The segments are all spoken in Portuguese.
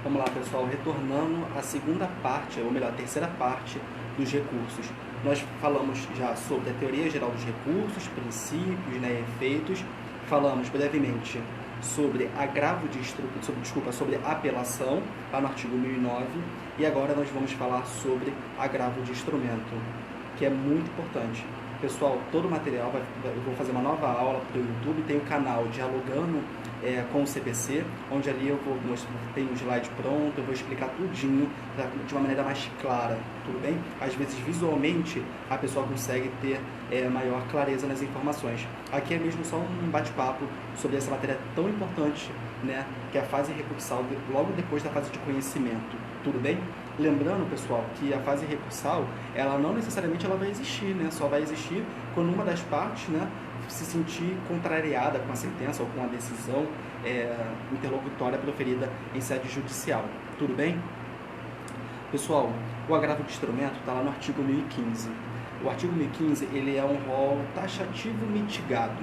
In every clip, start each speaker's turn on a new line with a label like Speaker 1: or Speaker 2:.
Speaker 1: Vamos lá, pessoal, retornando à segunda parte, ou melhor, a terceira parte dos recursos. Nós falamos já sobre a teoria geral dos recursos, princípios, né, efeitos. Falamos brevemente sobre agravo de sobre apelação, lá no artigo 1009. E agora nós vamos falar sobre agravo de instrumento, que é muito importante. Pessoal, todo o material, eu vou fazer uma nova aula para o YouTube, tem o canal Dialogando com o CPC, onde ali eu vou mostrar, tem um slide pronto, eu vou explicar tudinho de uma maneira mais clara, tudo bem? Às vezes, visualmente, a pessoa consegue ter maior clareza nas informações. Aqui é mesmo só um bate-papo sobre essa matéria tão importante, né, que é a fase recursal, logo depois da fase de conhecimento, tudo bem? Lembrando, pessoal, que a fase recursal, ela não necessariamente ela vai existir, né? Só vai existir quando uma das partes, né, se sentir contrariada com a sentença ou com a decisão interlocutória proferida em sede judicial. Tudo bem? Pessoal, o agravo de instrumento está lá no artigo 1015. O artigo 1015 ele é um rol taxativo mitigado.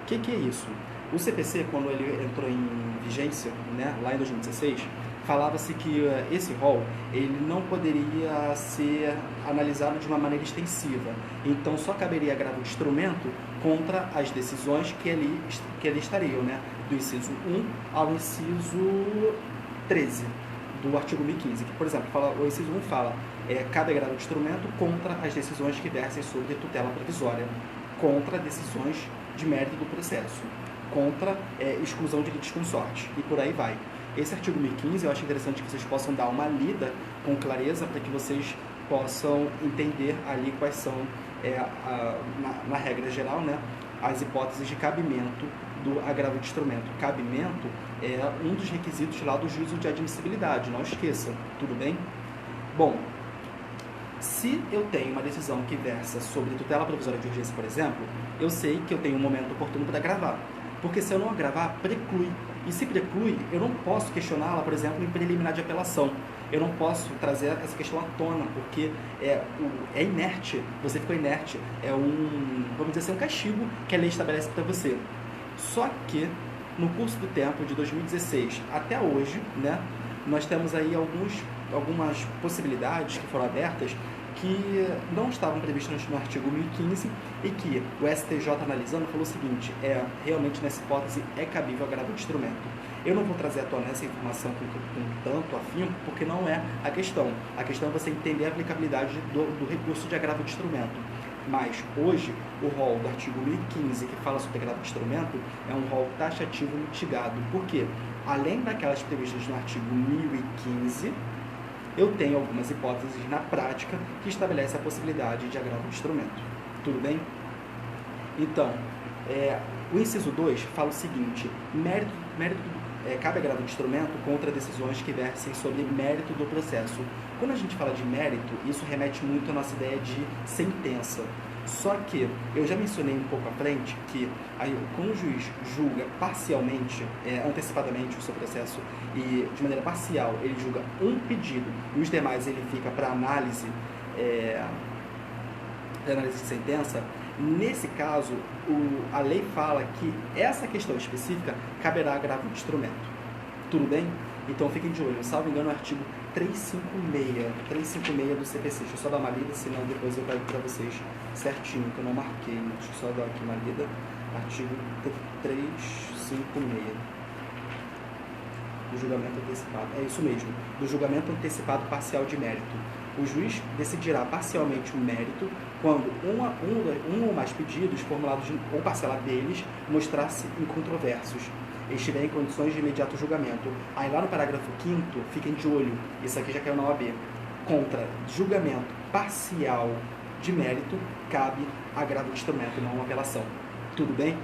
Speaker 1: O que é isso? O CPC, quando ele entrou em vigência, né, lá em 2016, falava-se que esse rol ele não poderia ser analisado de uma maneira extensiva. Então, só caberia agravo de instrumento contra as decisões que ali estariam, né, do inciso 1 ao inciso 13 do artigo 1015, que, por exemplo, o inciso 1 fala cabe agravo de instrumento contra as decisões que versem sobre tutela provisória, contra decisões de mérito do processo, contra exclusão de litisconsorte, e por aí vai. Esse artigo 1015 eu acho interessante que vocês possam dar uma lida com clareza para que vocês possam entender ali quais são, na regra geral, né, as hipóteses de cabimento do agravo de instrumento. Cabimento é um dos requisitos lá do juízo de admissibilidade, não esqueça, tudo bem? Bom, se eu tenho uma decisão que versa sobre tutela provisória de urgência, por exemplo, eu sei que eu tenho um momento oportuno para agravar. Porque se eu não agravar, preclui. E se preclui, eu não posso questioná-la, por exemplo, em preliminar de apelação. Eu não posso trazer essa questão à tona, porque é inerte, você ficou inerte. Vamos dizer assim, um castigo que a lei estabelece para você. Só que, no curso do tempo, de 2016 até hoje, né, nós temos aí algumas possibilidades que foram abertas que não estavam previstas no artigo 1015 e que o STJ analisando falou o seguinte, realmente nessa hipótese é cabível agravo de instrumento. Eu não vou trazer à tona essa informação com tanto afinco, porque não é a questão. A questão é você entender a aplicabilidade do recurso de agravo de instrumento. Mas hoje, o rol do artigo 1015, que fala sobre agravo de instrumento, é um rol taxativo mitigado. Por quê? Além daquelas previstas no artigo 1015, eu tenho algumas hipóteses na prática que estabelecem a possibilidade de agravo de instrumento. Tudo bem? Então, o inciso 2 fala o seguinte, cabe agravo de instrumento contra decisões que versem sobre mérito do processo. Quando a gente fala de mérito, isso remete muito à nossa ideia de sentença. Só que eu já mencionei um pouco à frente que quando o juiz julga parcialmente, antecipadamente o seu processo e de maneira parcial ele julga um pedido e os demais ele fica para análise de sentença, nesse caso a lei fala que essa questão específica caberá agravo de instrumento. Tudo bem? Então fiquem de olho, salvo engano, o artigo 356 do CPC. Deixa eu só dar uma lida, senão depois eu pego para vocês certinho, que eu não marquei. Deixa eu só dar aqui uma lida. Artigo 356 do julgamento antecipado. É isso mesmo, do julgamento antecipado parcial de mérito. O juiz decidirá parcialmente o mérito quando um ou mais pedidos formulados ou parcela deles mostrar-se incontroversos, estiver em condições de imediato julgamento. Aí lá no parágrafo 5º, fiquem de olho, isso aqui já caiu na OAB, contra julgamento parcial de mérito, cabe agravo de instrumento, não uma apelação. Tudo bem?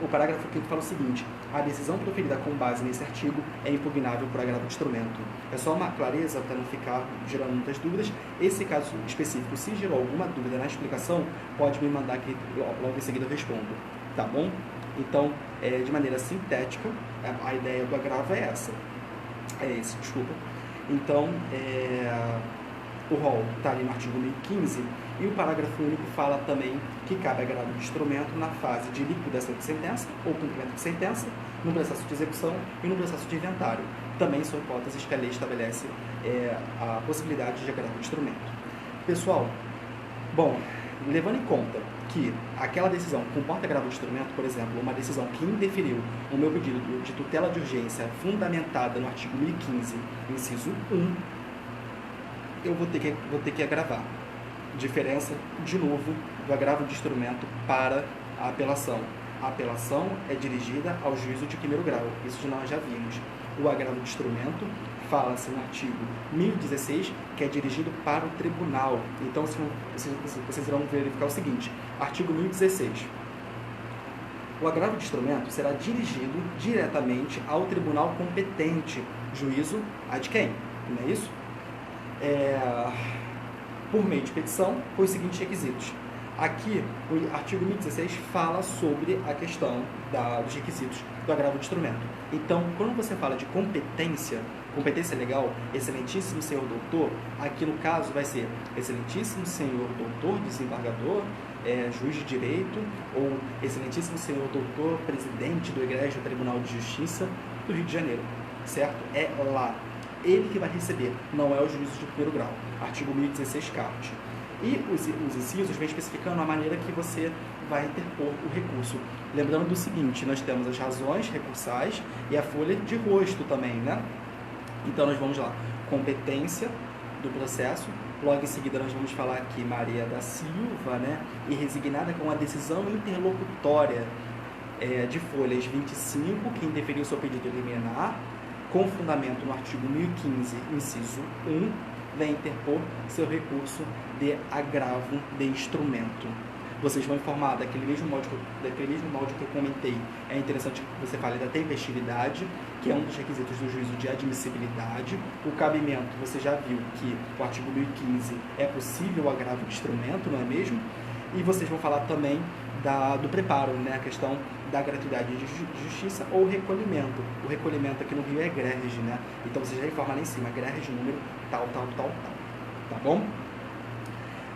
Speaker 1: O parágrafo 5º fala o seguinte, a decisão proferida com base nesse artigo é impugnável por agravo de instrumento. É só uma clareza para não ficar gerando muitas dúvidas. Esse caso específico, se gerou alguma dúvida na explicação, pode me mandar que logo em seguida eu respondo. Tá bom? Então, de maneira sintética, a ideia do agravo é essa. Desculpa. Então, o rol está ali no artigo 1015 e o parágrafo único fala também que cabe agravo de instrumento na fase de liquidação de sentença ou cumprimento de sentença, no processo de execução e no processo de inventário. também são hipóteses que a lei estabelece a possibilidade de agravo de instrumento. Pessoal, bom, levando em conta que aquela decisão comporta agravo de instrumento, por exemplo, uma decisão que indeferiu o meu pedido de tutela de urgência fundamentada no artigo 1015, inciso 1, eu vou ter que agravar. Diferença, de novo, do agravo de instrumento para a apelação. A apelação é dirigida ao juízo de primeiro grau, isso nós já vimos. O agravo de instrumento fala-se no artigo 1016, que é dirigido para o tribunal. Então, vocês irão verificar o seguinte, artigo 1016. O agravo de instrumento será dirigido diretamente ao tribunal competente, juízo ad quem? Não é isso? Por meio de petição, com os seguintes requisitos. Aqui, o artigo 1016 fala sobre a questão dos requisitos do agravo de instrumento. Então, quando você fala de competência legal, excelentíssimo senhor doutor, aqui no caso vai ser excelentíssimo senhor doutor, desembargador, juiz de direito, ou excelentíssimo senhor doutor, presidente do Egrégio Tribunal de Justiça do Rio de Janeiro, certo? É lá. Ele que vai receber, não é o juízo de primeiro grau. Artigo 1016 caput. E os incisos vêm especificando a maneira que você vai interpor o recurso. Lembrando do seguinte, nós temos as razões recursais e a folha de rosto também, né? Então nós vamos lá, competência do processo, logo em seguida nós vamos falar aqui Maria da Silva, né? E resignada com a decisão interlocutória de folhas 25, que indeferiu seu pedido liminar, com fundamento no artigo 1015, inciso 1, vem interpor seu recurso de agravo de instrumento. Vocês vão informar daquele mesmo molde que eu comentei. É interessante que você fale da tempestividade, que é um dos requisitos do juízo de admissibilidade. O cabimento, você já viu que o artigo 1015 é possível o agravo de instrumento, não é mesmo? E vocês vão falar também do preparo, né? A questão da gratuidade de justiça ou recolhimento. O recolhimento aqui no Rio é egrégio, né? Então você já informa lá em cima, egrégio número tal. Tá bom?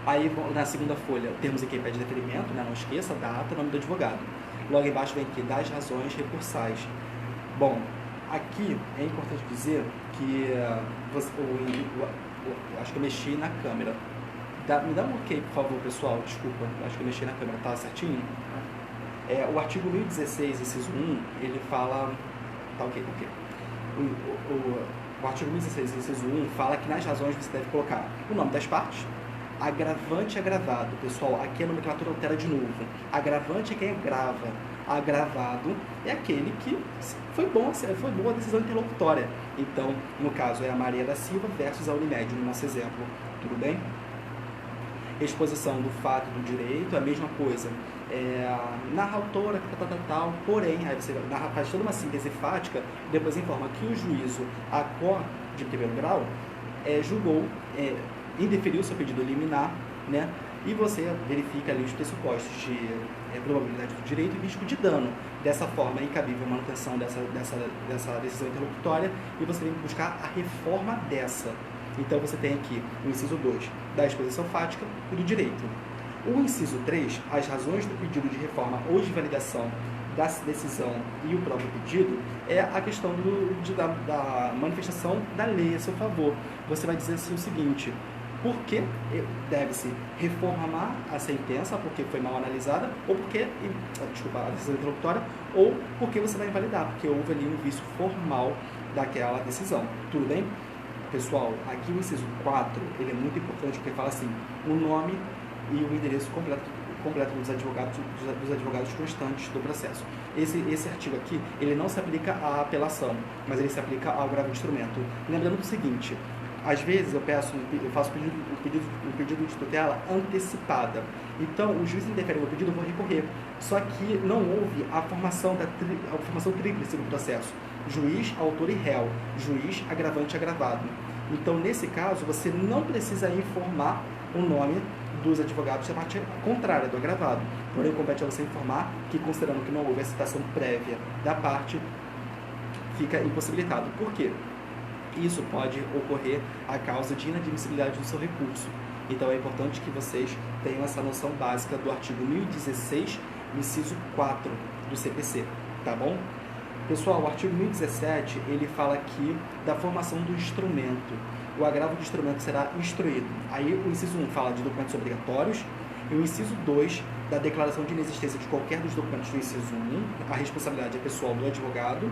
Speaker 1: Aí na segunda folha, termos em que pede deferimento, né? Não esqueça, data, nome do advogado. Logo embaixo vem aqui, das razões recursais. Bom, aqui é importante dizer que acho que eu mexi na câmera. Me dá um ok, por favor, pessoal, desculpa, acho que eu mexi na câmera, tá certinho? O artigo 1016, inciso 1, ele fala... Tá ok. O artigo 1016, inciso 1, fala que nas razões você deve colocar o nome das partes, agravante e agravado. Pessoal, aqui a nomenclatura altera de novo. Agravante é quem agrava. Agravado é aquele que foi boa a decisão interlocutória. Então, no caso, é a Maria da Silva versus a Unimed, no nosso exemplo. Tudo bem? Exposição do fato do direito, a mesma coisa. Narra a autora, tal, porém, aí você faz toda uma síntese fática, depois informa que o juízo de primeiro grau julgou, indeferiu seu pedido liminar, né? E você verifica ali os pressupostos de probabilidade do direito e risco de dano. Dessa forma, é incabível a manutenção dessa decisão interlocutória e você vem buscar a reforma dessa. Então, você tem aqui o inciso 2 da exposição fática e do direito. O inciso 3, as razões do pedido de reforma ou de validação da decisão e o próprio pedido, é a questão da manifestação da lei a seu favor. Você vai dizer assim o seguinte: por que deve-se reformar a sentença, porque foi mal analisada, ou porque, a decisão interlocutória, ou porque você vai invalidar, porque houve ali um vício formal daquela decisão. Tudo bem? Pessoal, aqui o inciso 4, ele é muito importante, porque fala assim, o nome e o endereço completo dos advogados constantes do processo. Esse artigo aqui, ele não se aplica à apelação, mas ele se aplica ao agravo de instrumento. Lembrando do seguinte, às vezes eu faço o pedido de tutela antecipada. Então, o juiz indefere o meu pedido, eu vou recorrer. Só que não houve a formação tríplice do processo. Juiz, autor e réu. Juiz, agravante e agravado. Então, nesse caso, você não precisa informar o nome dos advogados da parte contrária, do agravado. Porém, compete a você informar que, considerando que não houve a citação prévia da parte, fica impossibilitado. Por quê? Isso pode ocorrer a causa de inadmissibilidade do seu recurso. Então, é importante que vocês tenham essa noção básica do artigo 1016, inciso 4 do CPC, tá bom? Pessoal, o artigo 1017, ele fala aqui da formação do instrumento. O agravo do instrumento será instruído. Aí o inciso 1 fala de documentos obrigatórios, e o inciso 2 da declaração de inexistência de qualquer dos documentos do inciso 1, a responsabilidade é pessoal do advogado,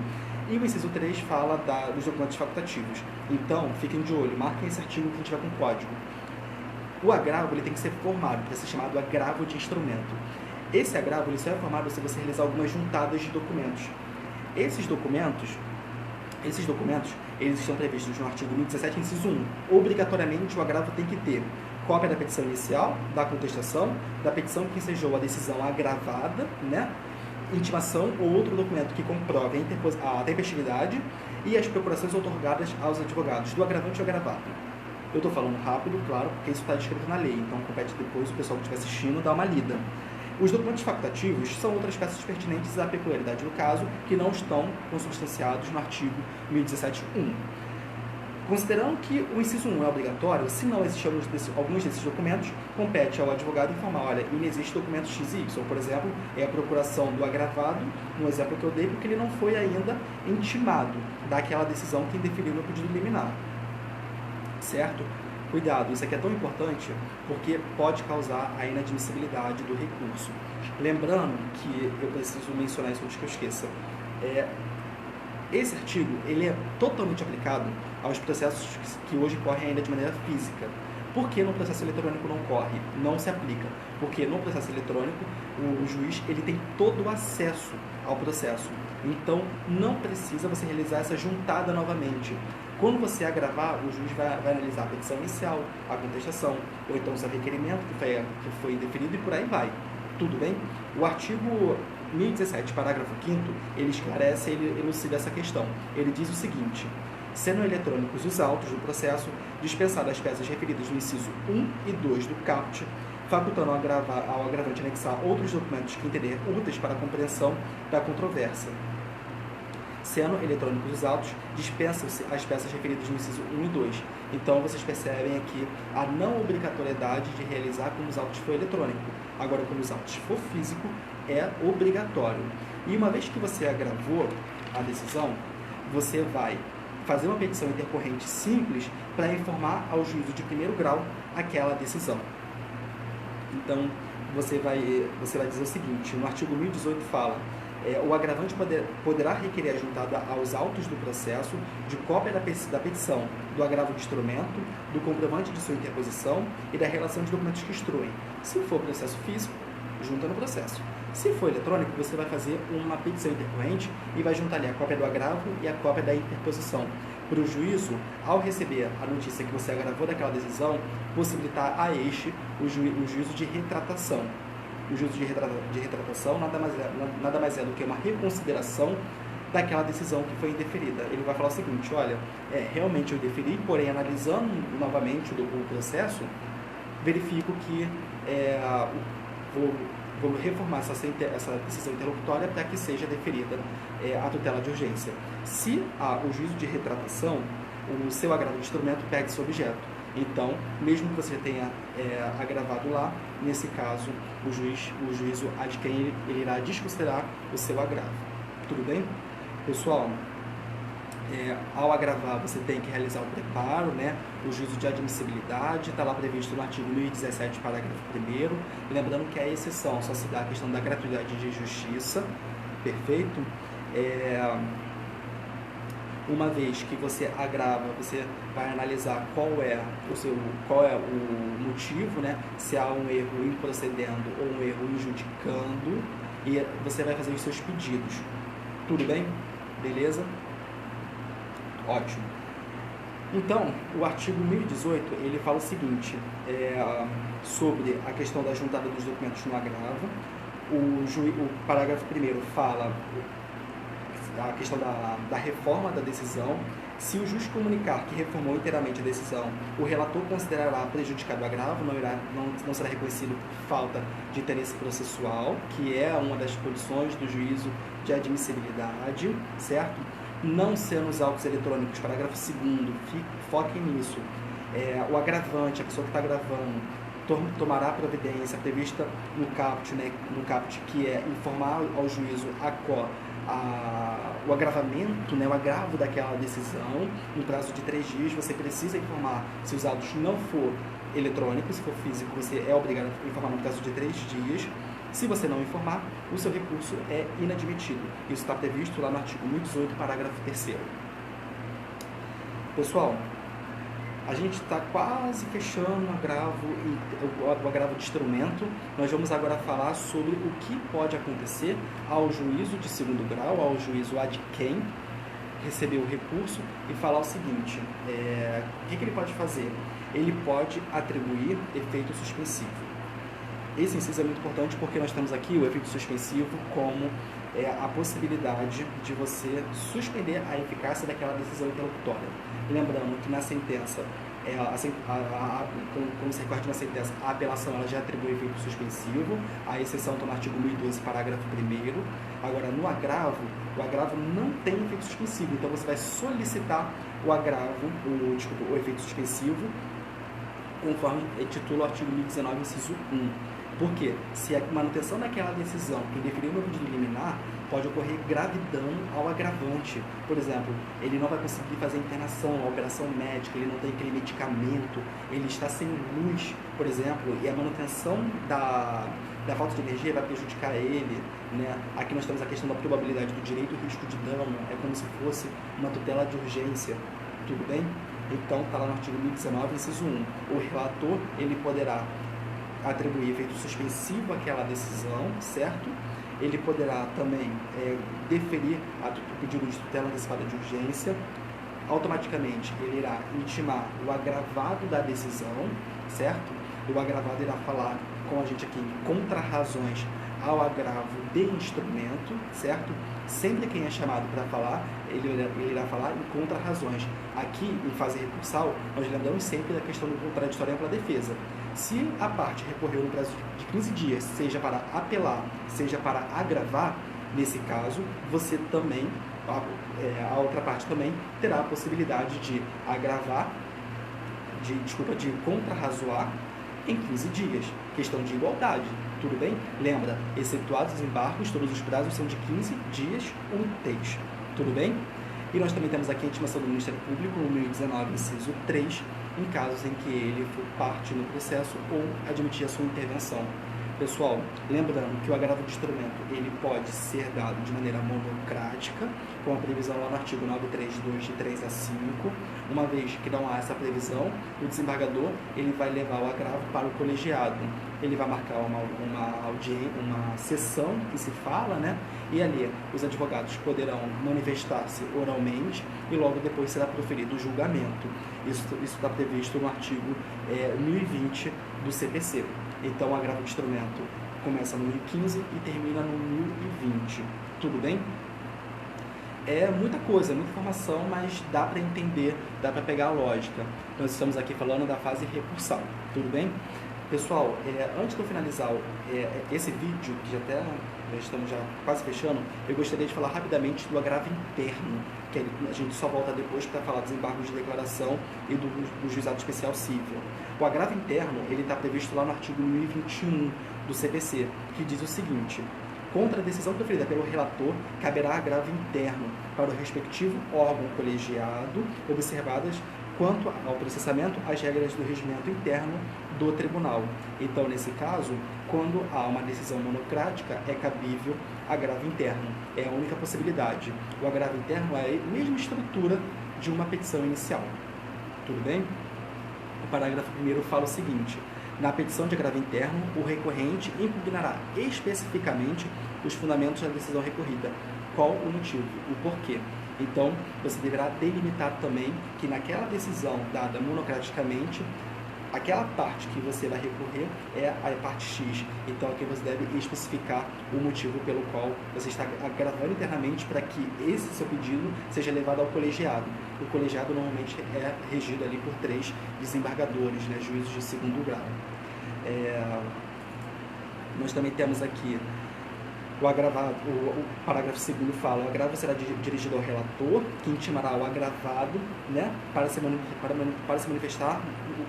Speaker 1: e o inciso 3 fala dos documentos facultativos. Então, fiquem de olho, marquem esse artigo que tiver com código. O agravo ele tem que ser formado, para ser chamado agravo de instrumento. Esse agravo ele só é formado se você realizar algumas juntadas de documentos. Esses documentos, eles estão previstos no artigo 1017, inciso 1. Obrigatoriamente, o agravo tem que ter cópia da petição inicial, da contestação, da petição que ensejou a decisão agravada, né? Intimação ou outro documento que comprove a tempestividade e as procurações outorgadas aos advogados, do agravante ou agravado. Eu estou falando rápido, claro, porque isso está descrito na lei, então compete depois o pessoal que estiver assistindo dar uma lida. Os documentos facultativos são outras peças pertinentes à peculiaridade do caso que não estão consubstanciados no artigo 1017.1. Considerando que o inciso 1 é obrigatório, se não existem alguns desses documentos, compete ao advogado informar, olha, inexiste documento XY, por exemplo, é a procuração do agravado, no exemplo que eu dei, porque ele não foi ainda intimado daquela decisão que indeferiu no pedido liminar. Certo? Cuidado, isso aqui é tão importante porque pode causar a inadmissibilidade do recurso. Lembrando que eu preciso mencionar isso antes que eu esqueça. Esse artigo ele é totalmente aplicado aos processos que hoje correm ainda de maneira física. Por que no processo eletrônico não corre? Não se aplica. Porque no processo eletrônico, o juiz ele tem todo o acesso ao processo. Então, não precisa você realizar essa juntada novamente. Quando você agravar, o juiz vai analisar a petição inicial, a contestação, ou então o seu requerimento que foi deferido e por aí vai. Tudo bem? O artigo 1017, parágrafo 5º, ele esclarece, ele elucida essa questão. Ele diz o seguinte: sendo eletrônicos os autos do processo, dispensadas as peças referidas no inciso 1 e 2 do caput, facultando ao agravante anexar outros documentos que entender úteis para a compreensão da controvérsia. Sendo eletrônicos os autos, dispensam-se as peças referidas no inciso 1 e 2. Então, vocês percebem aqui a não obrigatoriedade de realizar como os autos for eletrônico. Agora, como os autos for físico, é obrigatório. E uma vez que você agravou a decisão, você vai fazer uma petição intercorrente simples para informar ao juízo de primeiro grau aquela decisão. Então, você vai dizer o seguinte: no artigo 1018 fala: o agravante poderá requerer a juntada aos autos do processo de cópia da petição, do agravo de instrumento, do comprovante de sua interposição e da relação de documentos que instruem. Se for processo físico, junta no processo. Se for eletrônico, você vai fazer uma petição intercorrente e vai juntar ali a cópia do agravo e a cópia da interposição, para o juízo, ao receber a notícia que você agravou daquela decisão, possibilitar a este o juízo de retratação. O juízo de retratação nada mais é do que uma reconsideração daquela decisão que foi indeferida. Ele vai falar o seguinte: olha, realmente eu indeferi, porém, analisando novamente o processo, verifico que vou reformar essa decisão interlocutória para que seja deferida a tutela de urgência. Se o juízo de retratação, o seu agravo de instrumento perde esse objeto. Então, mesmo que você tenha agravado lá, nesse caso, o juízo de quem ele irá desconsiderar o seu agravo. Tudo bem? Pessoal, ao agravar, você tem que realizar o preparo, né? O juízo de admissibilidade está lá previsto no artigo 1017, parágrafo 1º. Lembrando que a exceção só se dá a questão da gratuidade de justiça, perfeito? Uma vez que você agrava, você vai analisar qual é o motivo, né? Se há um erro improcedendo ou um erro injudicando, e você vai fazer os seus pedidos. Tudo bem? Beleza? Ótimo. Então, o artigo 1018, ele fala o seguinte, sobre a questão da juntada dos documentos no agravo. O parágrafo 1º fala a questão da reforma da decisão. Se o juiz comunicar que reformou inteiramente a decisão, o relator considerará prejudicado o agravo, não será reconhecido por falta de interesse processual, que é uma das condições do juízo de admissibilidade, certo? Não sendo os autos eletrônicos, parágrafo 2º, foquem nisso. O agravante, a pessoa que está gravando, tomará a providência prevista no caput, né, que é informar ao juízo o agravamento, né, o agravo daquela decisão no prazo de 3 dias. Você precisa informar. Se os autos não for eletrônico, se for físico, você é obrigado a informar no prazo de 3 dias. Se você não informar, o seu recurso é inadmitido. Isso está previsto lá no artigo 1018, parágrafo 3º. Pessoal, a gente está quase fechando o agravo de instrumento. Nós vamos agora falar sobre o que pode acontecer ao juízo de segundo grau, ao juízo ad quem recebeu o recurso, e falar o seguinte: o que ele pode fazer? Ele pode atribuir efeito suspensivo. Esse inciso é muito importante porque nós temos aqui o efeito suspensivo como a possibilidade de você suspender a eficácia daquela decisão interlocutória. Lembrando que na sentença, como se recorte na sentença, a apelação ela já atribui efeito suspensivo, a exceção está no artigo 1012, parágrafo 1º. Agora, no agravo, o agravo não tem efeito suspensivo, então você vai solicitar o efeito suspensivo, conforme titula o artigo 1019, inciso 1. Por quê? Se a manutenção daquela decisão que deferiu no pedido liminar, pode ocorrer grave dano ao agravante. Por exemplo, ele não vai conseguir fazer a internação, a operação médica, ele não tem aquele medicamento, ele está sem luz, por exemplo, e a manutenção da falta de energia vai prejudicar ele, né? Aqui nós temos a questão da probabilidade do direito e risco de dano, é como se fosse uma tutela de urgência, tudo bem? Então, está lá no artigo 1019, inciso 1. O relator, ele poderá atribuir efeito suspensivo àquela decisão, certo? Ele poderá também deferir o pedido de tutela antecipada de urgência. Automaticamente, ele irá intimar o agravado da decisão, certo? O agravado irá falar com a gente aqui em contrarrazões ao agravo de instrumento, certo? Sempre quem é chamado para falar, ele irá falar em contrarrazões. Aqui, em fase recursal, nós lembramos sempre da questão do contraditório ampla defesa. Se a parte recorreu no prazo de 15 dias, seja para apelar, seja para agravar, nesse caso, você também, a outra parte também, terá a possibilidade de agravar, de contrarrazoar em 15 dias. Questão de igualdade, tudo bem? Lembra, excetuados os embargos, todos os prazos são de 15 dias úteis, tudo bem? E nós também temos aqui a intimação do Ministério Público, no 1019, inciso 3, em casos em que ele for parte no processo ou admitir a sua intervenção. Pessoal, lembrando que o agravo de instrumento ele pode ser dado de maneira monocrática, com a previsão lá no artigo 932, de 3 a 5. Uma vez que não há essa previsão, o desembargador ele vai levar o agravo para o colegiado. Ele vai marcar uma sessão que se fala, né? E ali os advogados poderão manifestar-se oralmente e logo depois será proferido o julgamento. Isso está previsto no artigo 1020 do CPC. Então, o agravo de instrumento começa no 1015 e termina no 1020. Tudo bem? É muita coisa, muita informação, mas dá para entender, dá para pegar a lógica. Nós estamos aqui falando da fase recursal. Tudo bem? Pessoal, antes de eu finalizar esse vídeo, que já estamos quase fechando, eu gostaria de falar rapidamente do agravo interno, que a gente só volta depois para falar dos embargos de declaração e do juizado especial civil. O agravo interno ele está previsto lá no artigo 1021 do CPC, que diz o seguinte: contra a decisão proferida pelo relator, caberá agravo interno para o respectivo órgão colegiado, observadas quanto ao processamento as regras do regimento interno do tribunal. Então, nesse caso, quando há uma decisão monocrática, é cabível agravo interno. É a única possibilidade. O agravo interno é a mesma estrutura de uma petição inicial. Tudo bem? O parágrafo 1º fala o seguinte: na petição de agravo interno, o recorrente impugnará especificamente os fundamentos da decisão recorrida. Qual o motivo? O porquê? Então, você deverá delimitar também que naquela decisão dada monocraticamente, aquela parte que você vai recorrer é a parte X. Então, aqui você deve especificar o motivo pelo qual você está agravando internamente para que esse seu pedido seja levado ao colegiado. O colegiado normalmente é regido ali por 3 desembargadores, né, juízes de segundo grau. Nós também temos aqui O agravado, o parágrafo 2º fala: o agravo será dirigido ao relator, que intimará o agravado, né, para se manifestar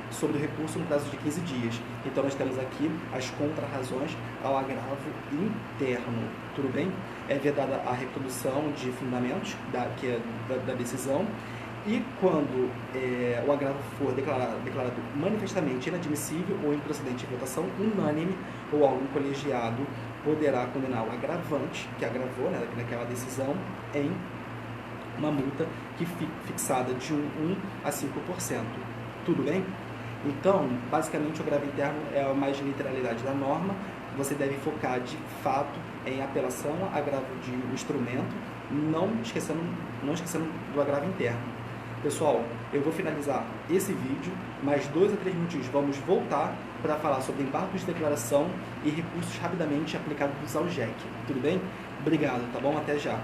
Speaker 1: sobre o recurso no prazo de 15 dias. Então, nós temos aqui as contrarrazões ao agravo interno. Tudo bem? É vedada a reprodução de fundamentos da decisão. E quando o agravo for declarado manifestamente inadmissível ou improcedente em votação unânime, ou algum colegiado poderá condenar o agravante, que agravou, né, naquela decisão, em uma multa que fique fixada de 1 a 5%. Tudo bem? Então, basicamente, o agravo interno é a mais literalidade da norma. Você deve focar, de fato, em apelação, agravo de instrumento, não esquecendo do agravo interno. Pessoal, eu vou finalizar esse vídeo, mais 2 a 3 minutinhos vamos voltar para falar sobre embargos de declaração e recursos rapidamente aplicados ao JEC. Tudo bem? Obrigado, tá bom? Até já.